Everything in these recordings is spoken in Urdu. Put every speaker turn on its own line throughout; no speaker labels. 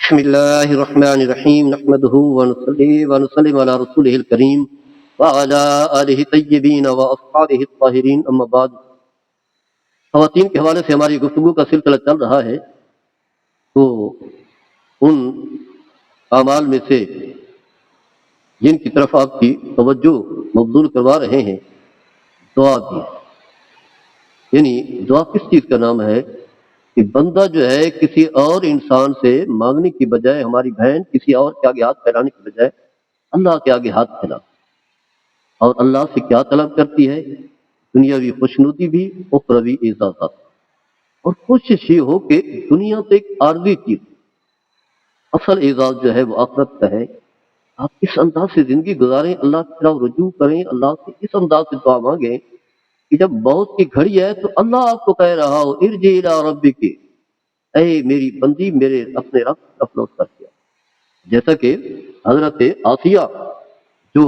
بسم الله الرحمن الرحيم نحمده ونصلي ونسلم على رسوله الكريم وعلى آله الطيبين وأصحابه الطاهرين أما بعد. خواتین کے حوالے سے ہماری گفتگو کا سلسلہ چل رہا ہے، تو ان اعمال میں سے جن کی طرف آپ کی توجہ مبذول کروا رہے ہیں دعا کی، یعنی دعا کس چیز کا نام ہے کہ بندہ جو ہے کسی اور انسان سے مانگنے کی بجائے، ہماری بہن کسی اور کے آگے ہاتھ پھیلانے کی بجائے اللہ کے آگے ہاتھ پھیلا، اور اللہ سے کیا طلب کرتی ہے؟ دنیاوی خوشنودی بھی، اخروی اعزازات، اور کوشش یہ ہو کہ دنیا تو ایک عارضی چیز، اصل اعزاز جو ہے وہ آخرت کا ہے. آپ اس انداز سے زندگی گزاریں، اللہ کی طرف رجوع کریں، اللہ سے اس انداز سے دعا مانگیں کہ جب موت کی گھڑی ہے تو اللہ آپ کو کہہ رہا ہو ارجع الی ربک، اے میری بندی میرے اپنے رب کی طرف لوٹ کر کیا. جیسا کہ حضرت آسیہ جو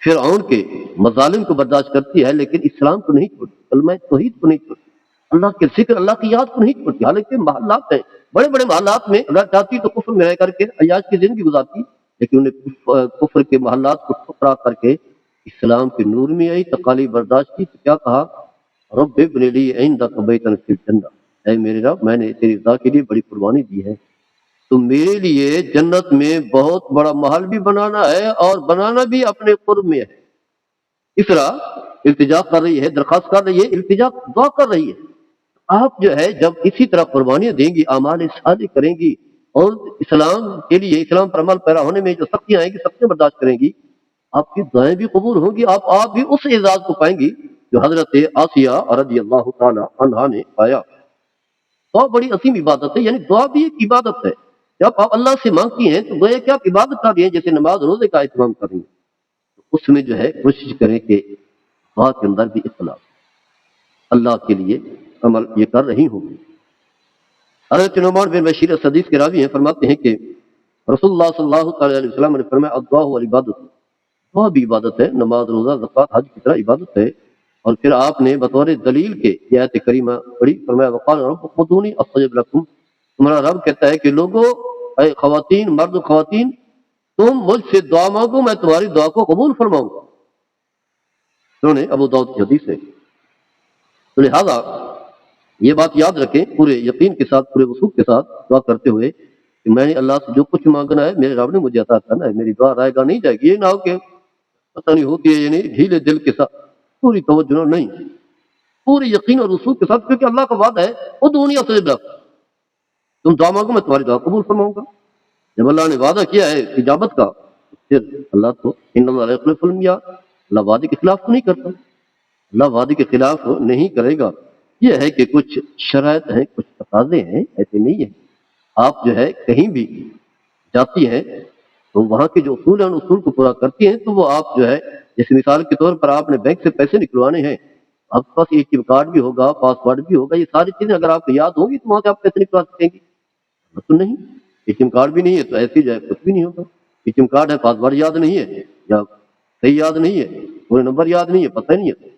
فرعون کے مظالم کو برداشت کرتی ہے لیکن اسلام کو نہیں چھوڑتی، کلمہ توحید کو نہیں چھوڑتی، اللہ کے ذکر اللہ کی یاد کو نہیں چھوڑتی، حالانکہ محلات ہیں، بڑے بڑے محلات میں اگر چاہتی تو کفر میں رہ کر کے عیاش کی زندگی گزارتی، لیکن انہیں کفر کے محلات کو ٹھکرا کر کے اسلام کے نور میں آئی، تکالیف برداشت کی، تو کیا کہا؟ رب ابن لی عندک بیتا فی الجنہ، اے میرے رب میں نے تیری رضا کے لیے بڑی قربانی دی ہے، تو میرے لیے جنت میں بہت بڑا محل بھی بنانا ہے، اور بنانا بھی اپنے قرب میں ہے. اس طرح التجا کر رہی ہے، درخواست کر رہی ہے، التجا دعا کر رہی ہے. آپ جو ہے جب اسی طرح قربانیاں دیں گی، اعمال صالح کریں گی، اور اسلام کے لیے، اسلام پر عمل پیرا ہونے میں جو سختیاں آئیں گی سختیاں برداشت کریں گی، آپ کی دعائیں بھی قبول ہوں گی، آپ بھی اس اعزاز کو پائیں گی جو حضرت آسیہ رضی اللہ تعالی عنہا نے پایا. دعا بڑی عظیم عبادت ہے، یعنی دعا بھی ایک عبادت ہے. جب آپ اللہ سے مانگتی ہیں تو گویا کہ آپ عبادت کر رہی ہیں، جیسے نماز روزے کا اہتمام کر رہی ہیں. اس میں جو ہے کوشش کریں کہ دعا کے اندر بھی اخلاص، اللہ کے لیے عمل یہ کر رہی ہوں. حضرت نعمان بن بشیر حدیث کے راوی ہیں، فرماتے ہیں کہ رسول اللہ صلی اللہ تعالی علیہ وسلم نے فرمایا الدعاء والعبادت، دعا بھی عبادت ہے، نماز روزہ زکوٰۃ حج کی طرح عبادت ہے. اور پھر آپ نے بطور دلیل کے یہ آیت کریمہ پڑھی، فرمایا وقال ربکم ادعونی استجب لکم، تمہارا رب کہتا ہے کہ لوگوں، اے خواتین، مرد و خواتین، تم مجھ سے دعا مانگو میں تمہاری دعا کو قبول فرماؤں گا. انہوں نے ابو داؤد کی حدیث ہے. تو لہذا یہ بات یاد رکھیں پورے یقین کے ساتھ، پورے وثوق کے ساتھ دعا کرتے ہوئے کہ میں نے اللہ سے جو کچھ مانگنا ہے میرے رب نے مجھے عطا کرنا ہے، میری دعا رائے گاہ نہیں جائے گی. یہ نہ ہو کہ پتہ نہیں ہوتی ہے، یعنی ڈھیلے دل کے ساتھ، پوری توجہ نہیں، پورے یقین اور وثوق کے ساتھ، کیونکہ اللہ کا وعدہ ہے ادعونی استجب لکم، تم دعا مانگو میں تمہاری دعا قبول فرماؤں گا. جب اللہ نے وعدہ کیا ہے اجابت کا، پھر اللہ تو ان اللہ لا یخلف المیعاد، اللہ وعدے کے خلاف تو نہیں کرتا، اللہ وعدے کے خلاف نہیں کرے گا. یہ ہے کہ کچھ شرائط ہیں، کچھ تقاضے ہیں، ایسے نہیں ہے. آپ جو ہے کہیں بھی جاتی ہیں تو وہاں کے جو اصول ہیں ان اصول کو پورا کرتی ہیں، تو وہ آپ جو ہے جیسے مثال کے طور پر آپ نے بینک سے پیسے نکلوانے ہیں، آپ کے پاس ATM کارڈ بھی ہوگا، پاسورڈ بھی ہوگا، یہ ساری چیزیں اگر آپ کو یاد ہوں گی تو وہاں سے آپ پیسے نکلوا سکیں گی. تو نہیں، ATM کارڈ بھی نہیں ہے تو ایسی جو ہے کچھ بھی نہیں ہوگا. ATM کارڈ ہے، پاسورڈ یاد نہیں ہے، یا صحیح یاد نہیں ہے، پورے نمبر یاد نہیں ہے، پتہ نہیں ہے.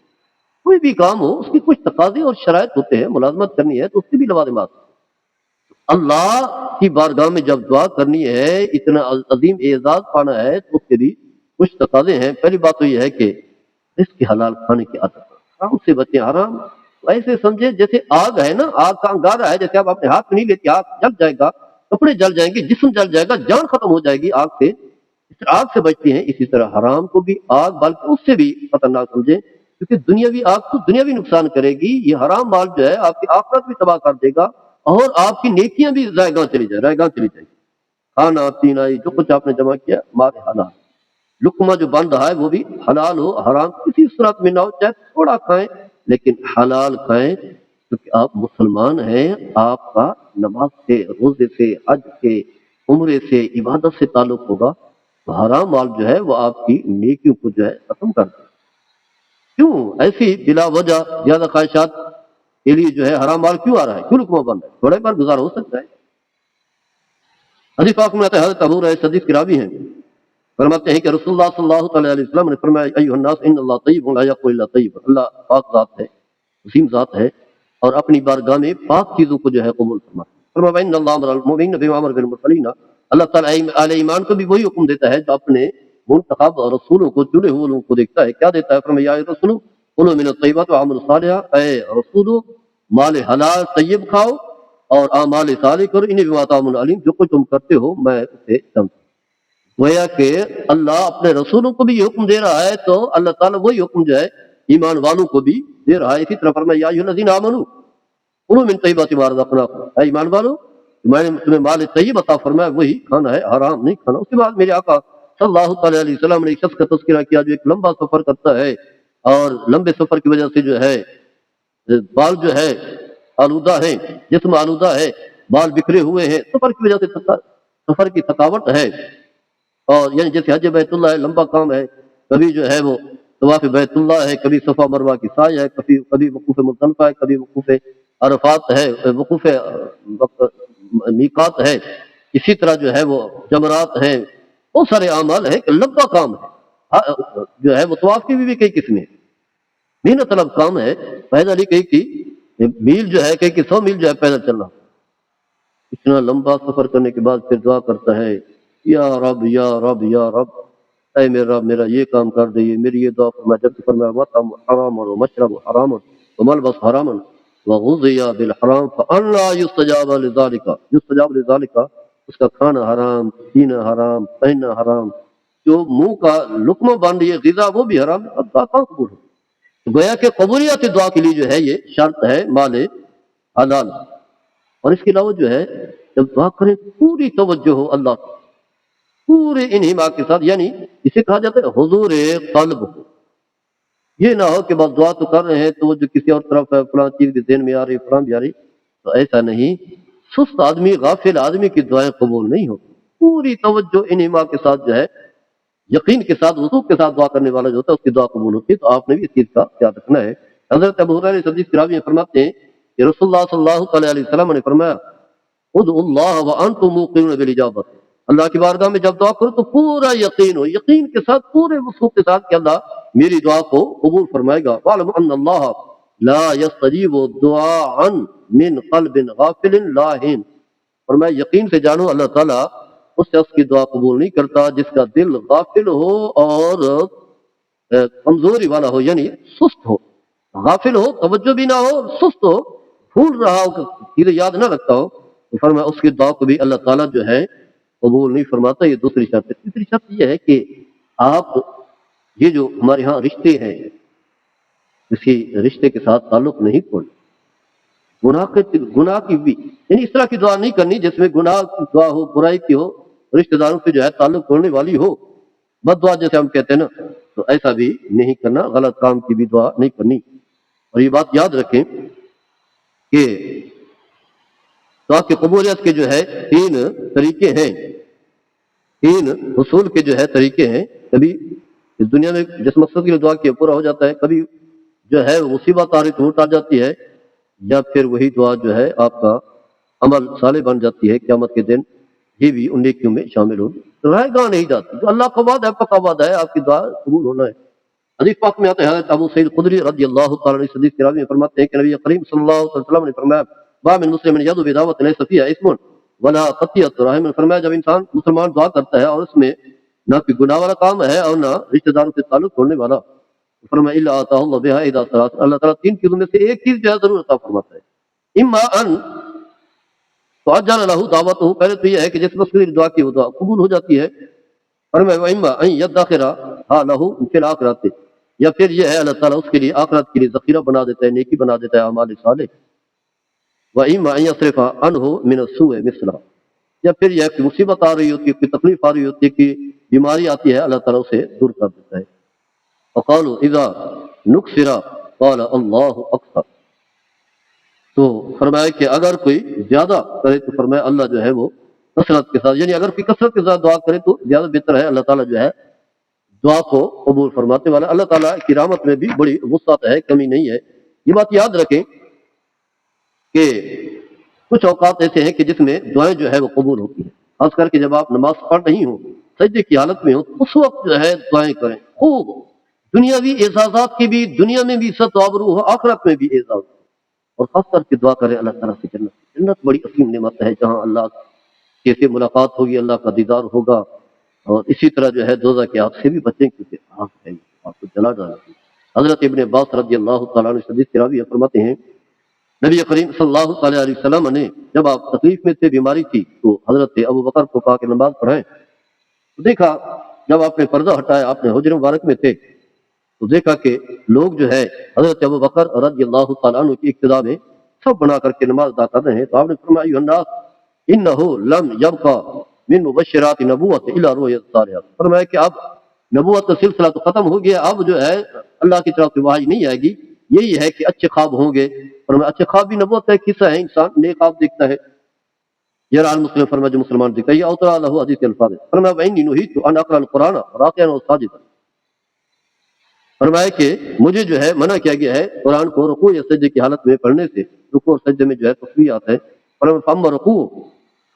کوئی بھی کام ہو اس کی کچھ تقاضے اور شرائط ہوتے ہیں، ملازمت کرنی ہے تو اس کی بھی لوازمات. اللہ کی بارگاہ میں جب دعا کرنی ہے، اتنا عظیم اعزاز پانا ہے تو اس کے بھی کچھ تقاضے ہیں. پہلی بات تو یہ ہے کہ رزق حلال کھانے کی عادت، حرام سے بچیں. حرام ایسے سمجھے جیسے آگ ہے نا، آگ کا انگارہ ہے، جیسے آپ اپنے ہاتھ میں نہیں لیتے، آگ جل جائے گا، کپڑے جل جائیں گے، جسم جل جائے گا، جان ختم ہو جائے گی آگ سے. اس طرح آگ سے بچتے ہیں، اسی طرح حرام کو بھی آگ، بلکہ اس سے بھی خطرناک سمجھیں، کیونکہ دنیاوی آگ کو دنیاوی نقصان کرے گی. یہ حرام مال جو ہے آپ کی آخرت بھی تباہ کر دے گا، اور آپ کی نیکیاں بھی رائے گاہ چلی جائے گی. کھانا پینا جو کچھ آپ نے جمع کیا مال حلال، لقمہ جو بن رہا ہے وہ بھی حلال ہو، حرام کسی صورت میں نہ ہو، چاہے تھوڑا کھائیں لیکن حلال کھائیں، کیونکہ آپ مسلمان ہیں. آپ کا نماز سے، روزے سے، حج سے، عمرے سے، عبادت سے تعلق ہوگا، تو حرام مال جو ہے وہ آپ کی نیکیوں کو جو ہے ختم کر دے. کیوں ایسی بلا وجہ زیادہ خواہشات کے لیے جو ہے حرام مال کیوں آ رہا ہے، کیوں لقمہ بن رہا ہے؟ تھوڑے بار گزار ہو سکتا ہے. حدیث پاک میں آتا ہے، حضرت ابو ہریرہ حدیث کے راوی ہیں، فرماتے ہیں کہ رسول اللہ صلی اللہ تعالی علیہ وسلم نے فرمایا ایھا الناس ان اللہ طیب لا یقبل الا طیب، اللہ پاک ذات ہے، عظیم ذات ہے، اور اپنی بارگاہ میں پاک چیزوں کو جو ہے قبول فرماتا ہے. فرمایا ان اللہ امر المؤمنین بما امر بالمرسلین، اللہ تعالیٰ اہل ایمان کو بھی وہی حکم دیتا ہے جو اپنے منتخب اور رسولوں کو، چنے ہوئے لوگوں کو دیکھتا ہے. کیا دیتا ہے؟ فرمایا یا رسول کلوا من الطیبات وعملوا صالحا، اے رسول مال حلال طیب کھاؤ اور اعمال صالح کرو، انی بما تعملون علیم، جو کچھ تم کرتے ہو میں اسے جانتا ہوں. گویا کہ اللہ اپنے رسولوں کو بھی یہ حکم دے رہا ہے تو اللہ تعالیٰ وہی حکم جو ہے ایمان والوں کو بھی دے رہا ہے. اسی طرح فرمایا یا ایھا الذین آمنوا کلوا من طیبات ما رزقناکم، اے ایمان والو میں نے تمہیں مال طیب عطا فرمایا وہی کھانا ہے، حرام نہیں کھانا. اس کے بعد میرے آقا صلی اللہ تعالیٰ علیہ وسلم نے ایک شخص کا تذکرہ کیا جو ایک لمبا سفر کرتا ہے اور لمبے سفر کی وجہ سے جو ہے بال جو ہے آلودہ ہے، جسم آلودہ ہے، بال بکھرے ہوئے ہیں، سفر کی وجہ سے سفر کی تھکاوٹ ہے. اور یعنی جیسے حج بیت اللہ ہے، لمبا کام ہے، کبھی جو ہے وہ طواف بیت اللہ ہے، کبھی صفا مروہ کی سعی ہے، کبھی وقوف مزدلفہ ہے، کبھی وقوف عرفات ہے، وقوف میقات ہے، اسی طرح جو ہے وہ جمرات ہیں، بہت سارے اعمال ہیں کہ لمبا کام ہے. جو ہے وہ طواف کی بھی کئی قسمیں، محنت طلب کام ہے، پیدل ہی کئی کی میل جو ہے کئی کی 100 میل جو ہے پیدل چلنا. اتنا لمبا سفر کرنے کے بعد پھر دعا کرتا ہے یا رب یا رب یا رب، اے میرا رب میرا یہ کام کر دئیے، میری یہ دعا فرمایا. جب فرمایا مطعم حرام و مشرب حرام و ملبس حرام وغذی بالحرام فانا یستجاب لذالک، یستجاب لذالک، اس کا کھانا حرام، پینا حرام، پہننا حرام، جو منہ کا لقمہ بن رہی ہے غذا وہ بھی حرام، اب دعا کہاں قبول ہو؟ گویا کہ قبولیت دعا کے لیے جو ہے یہ شرط ہے مال حلال. اور اس کے علاوہ جو ہے جب دعا کریں پوری توجہ ہو اللہ کی، پورے انہماک کے ساتھ، یعنی اسے کہا جاتا ہے حضور قلب ہو. یہ نہ ہو کہ بس دعا تو کر رہے ہیں تو وہ جو کسی اور طرف ہے، فلاں چیز بھی ذہن میں آ رہی، فلاں بھی آ رہی، تو ایسا نہیں. سست آدمی غافل آدمی کی دعائیں قبول نہیں ہوتی. پوری توجہ انہماک کے ساتھ جو ہے یقین کے ساتھ وضو کے ساتھ دعا کرنے والا جو ہوتا ہے اس کی دعا قبول ہوتی ہے. تو آپ نے بھی اس چیز کا خیال رکھنا ہے. حضرت ابو ہریرہ حدیث کی راوی میں فرماتے ہیں کہ رسول اللہ صلی اللہ علیہ وسلم نے فرمایا ادعوا اللہ وانتم موقنون بالاجابت، اللہ کی بارگاہ میں جب دعا کرو تو پورا یقین ہو، یقین کے ساتھ پورے وثوق کے ساتھ کہ اللہ میری دعا کو قبول فرمائے گا. وَاعْلَمُوا أَنَّ اللَّهَ لَا يَسْتَجِيبُ دُعَاءً مِّنْ قَلْبٍ غَافِلٍ لَاهٍ، اور میں یقین سے جانو اللہ تعالیٰ اس شخص کی دعا قبول نہیں کرتا جس کا دل غافل ہو اور کمزوری والا ہو، یعنی سست ہو، غافل ہو، توجہ بھی نہ ہو، سست ہو، بھول رہا ہو، چیزیں یاد نہ رکھتا ہو، تو فرمایا اس کی دعا کو بھی اللہ تعالیٰ جو ہے قبول نہیں فرماتا. یہ دوسری شرط ہے. تیسری شرط یہ ہے کہ آپ یہ جو ہمارے ہاں رشتے ہیں کسی رشتے کے ساتھ تعلق نہیں چھوڑنا. گناہ کی بھی یعنی اس طرح کی دعا نہیں کرنی جس میں گناہ کی دعا ہو، برائی کی ہو، رشتہ داروں سے جو ہے تعلق توڑنے والی ہو، بد دعا جیسے ہم کہتے ہیں نا، تو ایسا بھی نہیں کرنا، غلط کام کی بھی دعا نہیں کرنی. اور یہ بات یاد رکھیں کہ دعا کی قبولیت کے جو ہے 3 طریقے ہیں، 3 حصول کے جو ہے طریقے ہیں. کبھی اس دنیا میں جس مقصد کے لیے دعا کیا پورا ہو جاتا ہے، کبھی جو ہے مصیبت آ رہی تو آ جاتی ہے، یا پھر وہی دعا جو ہے آپ کا عمل صالح بن جاتی ہے قیامت کے دن، یہ بھی ان نیکیوں میں شامل ہوگی، رائے گاہ نہیں جاتی. تو اللہ کا وعدہ ہے، پکا وعدہ ہے، آپ کی دعا قبول ہونا ہے. حدیث پاک میں آتا ہے حضرت ابو سعید خدری رضی اللہ تعالیٰ عنہ حدیث کی راوی میں فرماتے ہیں کہ نبی کریم صلی اللہ علیہ وسلم نے فرمایا ما من مسلم یدعو بدعوۃ لیس فیہا اسم ولا قطیعۃ رحم، فرمایا جب انسان مسلمان دعا کرتا ہے اور اس میں نہ کوئی گناہ والا کام ہے اور نہ رشتہ داروں سے تعلق توڑنے والا، فرمایا الا آتاہ اللہ بہا احدی ثلاث، اللہ تعالیٰ 3 چیزوں میں سے ایک چیز جو ہے ضرور عطا فرماتا ہے. اما ان تعجل له دعوته، پہلے تو یہ ہے کہ جس وقت کی دعا کی وہ دعا قبول ہو جاتی ہے. فرمایا واما ان يدخرها له في الاخرۃ، یا پھر یہ ہے اللہ تعالیٰ اس کے لیے آخرت کے لیے ذخیرہ بنا دیتا ہے، نیکی بنا دیتا ہے، اعمال صالح. واما ان يصرف عنه من السوء مثلا، یا پھر یہ کہ مصیبت آ رہی ہوتی ہے، کوئی تکلیف آ رہی ہوتی ہے، کہ بیماری آتی ہے، اللہ تعالیٰ اسے دور کر دیتا ہے. وقالوا اذا نكسر قال الله اكثر، تو فرمایا کہ اگر کوئی زیادہ کرے تو فرمایا اللہ جو ہے وہ کثرت کے ساتھ، یعنی اگر کوئی کثرت کے ساتھ دعا کرے تو زیادہ بہتر ہے، اللہ تعالیٰ جو ہے دعا کو قبول فرماتے والا. اللہ تعالیٰ کی رحمت میں بھی بڑی وسعت ہے، کمی نہیں ہے. یہ بات یاد رکھیں کہ کچھ اوقات ایسے ہیں کہ جس میں دعائیں جو ہے وہ قبول ہوتی ہیں، خاص کر کے جب آپ نماز پڑھ نہیں ہو، سجدے کی حالت میں ہو، اس وقت جو ہے دعائیں کریں خوب، دنیاوی اعزازات کی بھی، دنیا میں بھی عزت و آبرو ہو، آخرت میں بھی اعزاز، اور خاص کر کے دعا کریں اللہ تعالیٰ سے جنت. جنت بڑی عظیم نعمت ہے جہاں اللہ کے سے ملاقات ہوگی، اللہ کا دیدار ہوگا، اور اسی طرح جو ہے دوزخ کے آگ سے بھی بچیں کیونکہ آگ ہے آپ کو جلا ڈالے گی۔ حضرت ابن عباس رضی اللہ تعالیٰ عنہ حدیث کی راوی فرماتے ہیں نبی کریم صلی اللہ تعالیٰ علیہ وسلم نے جب آپ تکلیف میں تھے، بیماری تھی، تو حضرت ابو بکر کو کہا کہ نماز پڑھائیں۔ تو دیکھا جب آپ نے پردہ ہٹایا، آپ نے حجر مبارک میں تھے، تو دیکھا کہ لوگ جو ہے حضرت ابو بکر رضی اللہ تعالیٰ عنہ کی اقتداء میں سب بنا کر کے نماز ادا کر رہے ہیں۔ تو آپ نے فرمایا ایھا الناس انہ لم یبقى من مبشرات نبوت الا رؤیا الصالحہ، فرمایا کہ اب نبوت کا سلسلہ تو ختم ہو گیا، اب جو ہے اللہ کی طرف سے وحی نہیں آئے گی، یہی ہے کہ اچھے خواب ہوں گے۔ فرمایا اچھے خواب بھی نبوت کا ایک حصہ ہے، انسان نیک خواب دیکھتا ہے۔ یرا المسلم، فرمایا جو مسلمان دیکھتا ہے، یہ اوترا لہو حدیث کے الفاظ ہے۔ فرمایا وانی نہیت ان اقرا القرآن راکعا وساجدا، فرمایا کہ مجھے جو ہے منع کیا گیا ہے قرآن کو رکوع یا سجدے کی حالت میں پڑھنے سے، رکوع اور سجدے میں جو ہے تسبیحات ہے۔ فرمایا فاما رکوع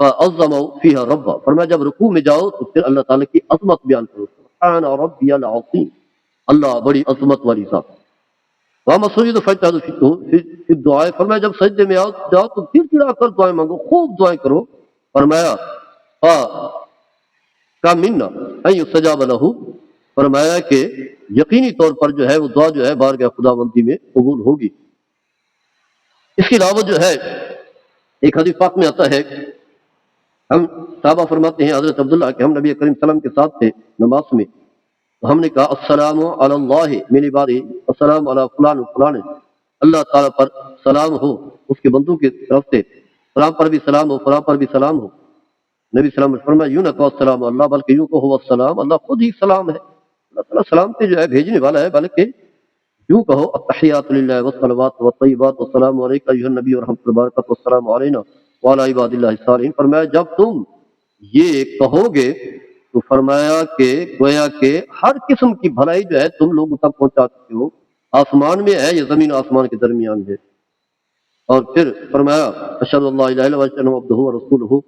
فعظموا فیہا ربا، فرمایا جب رکوع میں جاؤ تو پھر اللہ تعالیٰ کی عظمت بیان کرو، سبحان ربی العظیم، اللہ بڑی عظمت والی ذات۔ وَأَمَّا السُّجُودُ فَاجْتَهِدُوا فِي الدُّعَاءِ، فرمایا جب سجدے میں جاؤ تو پھر چڑا کر دعائیں مانگو، خوب دعائیں کرو۔ فرمایا کَمِنَّا أَن يُسْتَجَابَ لَهُ، فرمایا کہ یقینی طور پر جو ہے وہ دعا جو ہے بارگاہ خداوندی میں قبول ہوگی۔ اس کے علاوہ جو ہے ایک حدیث پاک میں آتا ہے، ہم صحابہ فرماتے ہیں حضرت عبداللہ کہ ہم نبی کریم صلی اللہ علیہ وسلم کے ساتھ تھے نماز میں، تو ہم نے کہا السلام علی اللہ من عبادہ، السلام علی فلان و فلان، اللہ تعالیٰ پر سلام ہو اس کے بندوں کی طرف سے، فلاں پر بھی سلام ہو، فلاں پر بھی سلام ہو۔ نبی صلی اللہ علیہ وسلم نے فرمایا یوں نہ کہو السلام اللہ، بلکہ یوں کہو السلام، اللہ خود ہی سلام ہے، اللہ تعالیٰ سلام کے جو ہے بھیجنے والا ہے، بلکہ یوں کہو التحیات للہ والصلوات والطیبات والسلام علیک ایھا النبی ورحمۃ اللہ وبرکاتہ والسلام علینا وعلی عباد اللہ الصالحین۔ فرمایا جب تم یہ کہو گے تو فرمایا کہ گویا کہ ہر قسم کی بھلائی جو ہے تم لوگوں تک پہنچا چکے ہو، آسمان میں ہے یا زمین و آسمان کے درمیان ہے۔ اور پھر فرمایا اشہد ان لا الہ الا اللہ واشہد ان عبدہ ورسولہ،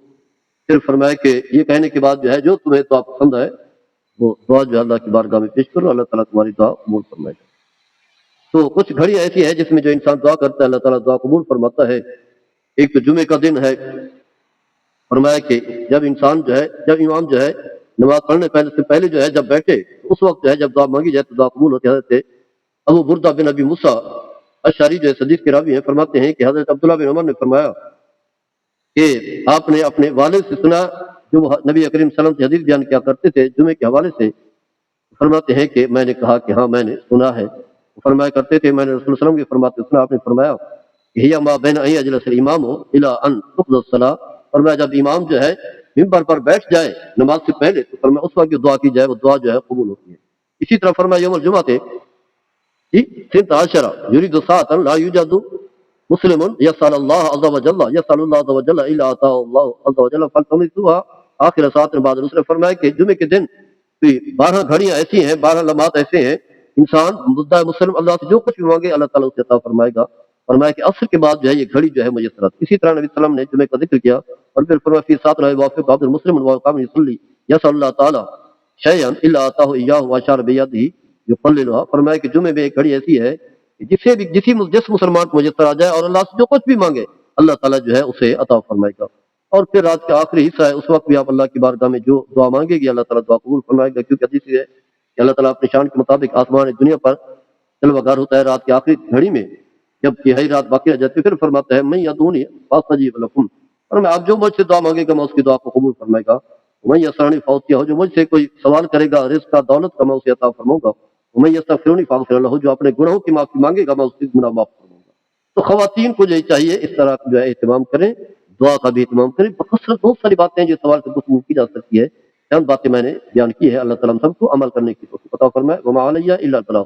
پھر فرمایا کہ یہ کہنے کے بعد جو ہے جو تمہیں دعا پسند ہے وہ دعا جو ہے اللہ کی بارگاہ میں پیش کرو، اللہ تعالیٰ تمہاری دعا قبول فرمائے گا۔ تو کچھ گھڑی ایسی ہے جس میں جو انسان دعا کرتا ہے اللہ تعالیٰ دعا قبول فرماتا ہے۔ ایک تو جمعے کا دن ہے، فرمایا کہ جب انسان جو ہے جب امام جو ہے نماز پڑھنے سے پہلے جو ہے جب بیٹھے اس وقت جو ہے جب دعا مانگی جائے تو دعا قبول ہوتی ہے۔ حضرت ابو بردہ بن ابی موسیٰ اشعری جو ہے حدیث کے راوی ہیں فرماتے ہیں کہ حضرت عبداللہ بن عمر نے فرمایا کہ آپ نے اپنے والد سے سنا جو وہ نبی کریم صلی اللہ علیہ وسلم سے حدیث بیان کیا کرتے تھے جمعے کے حوالے سے، فرماتے ہیں کہ میں نے کہا کہ ہاں میں نے سنا ہے، فرمایا کرتے تھے میں نے رسول اللہ علیہ وسلم کے فرماتے سنا، آپ نے فرمایا کہ ہی ما بین ان یجلس الامام الی ان تقضى الصلاۃ، فرمایا جب امام جو ہے ممبر پر بیٹھ جائے نماز سے پہلے تو فرمایا اس وقت جو دعا کی جائے وہ دعا جو ہے قبول ہوتی ہے۔ اسی طرح فرمایا یوم الجمعہ تھے سنت عشرہ یرید ساعۃ لا یوجد مسلم یسأل اللہ عز وجل یسأل اللہ عز وجل الا اعطاه اللہ عز وجل فلتمسوها آخر ساعت بعد العصر، فرمایا کہ جمعے کے دن 12 گھڑیاں ایسی ہیں، 12 لمحات ایسے ہیں، انسان مدعا مسلم اللہ سے جو کچھ بھی مانگے اللہ تعالیٰ اسے عطا فرمائے گا۔ فرمایا کہ عصر کے بعد جو ہے یہ گھڑی جو ہے میسر آتی۔ اسی طرح نبی صلی اللہ علیہ وسلم نے جمعے کا ذکر کیا اور پھر فرمایا فی سات رہے وافق عبد المسلم وقام یصلی یسأل اللہ تعالیٰ شیئا الا اعطاه ایاه واشار بیدہ یقللها، فرمایا کہ جمعے میں ایک گھڑی ایسی ہے کہ جس مسلمان کو میسر آ جائے اور اللہ سے جو کچھ بھی مانگے اللہ تعالیٰ جو ہے اسے عطا فرمائے گا۔ اور پھر رات کا آخری حصہ ہے، اس وقت بھی آپ اللہ کی بارگاہ میں جو دعا مانگے گی اللہ تعالیٰ دعا قبول فرمائے گا، کیونکہ حدیث ہے کہ اللہ تعالیٰ اپنی شان کے مطابق آسمان دنیا پر جلوہ گر ہوتا ہے رات کی آخری گھڑی میں، جب تہائی رات باقی رہ جاتی ہے، پھر فرماتا ہے میں یدعونی فاستجیب لکم، اور میں آپ جو مجھ سے دعا مانگے گا میں اس کی دعا کو قبول فرمائے گا۔ میں یسألنی فاعطیہ، جو مجھ سے کوئی سوال کرے گا رزق کا دولت کا میں اسے عطا فرماؤں گا۔ میں یستغفرنی فاغفر لہ، جو اپنے گناہوں کی معافی مانگے گا میں اس کی گناہ معاف فرماؤں گا۔ تو خواتین کو جو چاہیے اس طرح جو ہے اہتمام کریں، دعا کا بھی اہتمام کریں۔ بکثرت بہت ساری باتیں ہیں جو سوال سے گفتگو کی جا سکتی ہے، چند باتیں میں نے بیان کی ہے، اللہ تعالیٰ ہم سب کو عمل کرنے کی توفیق عطا فرمائے۔ وما علیہ الا البلاغ۔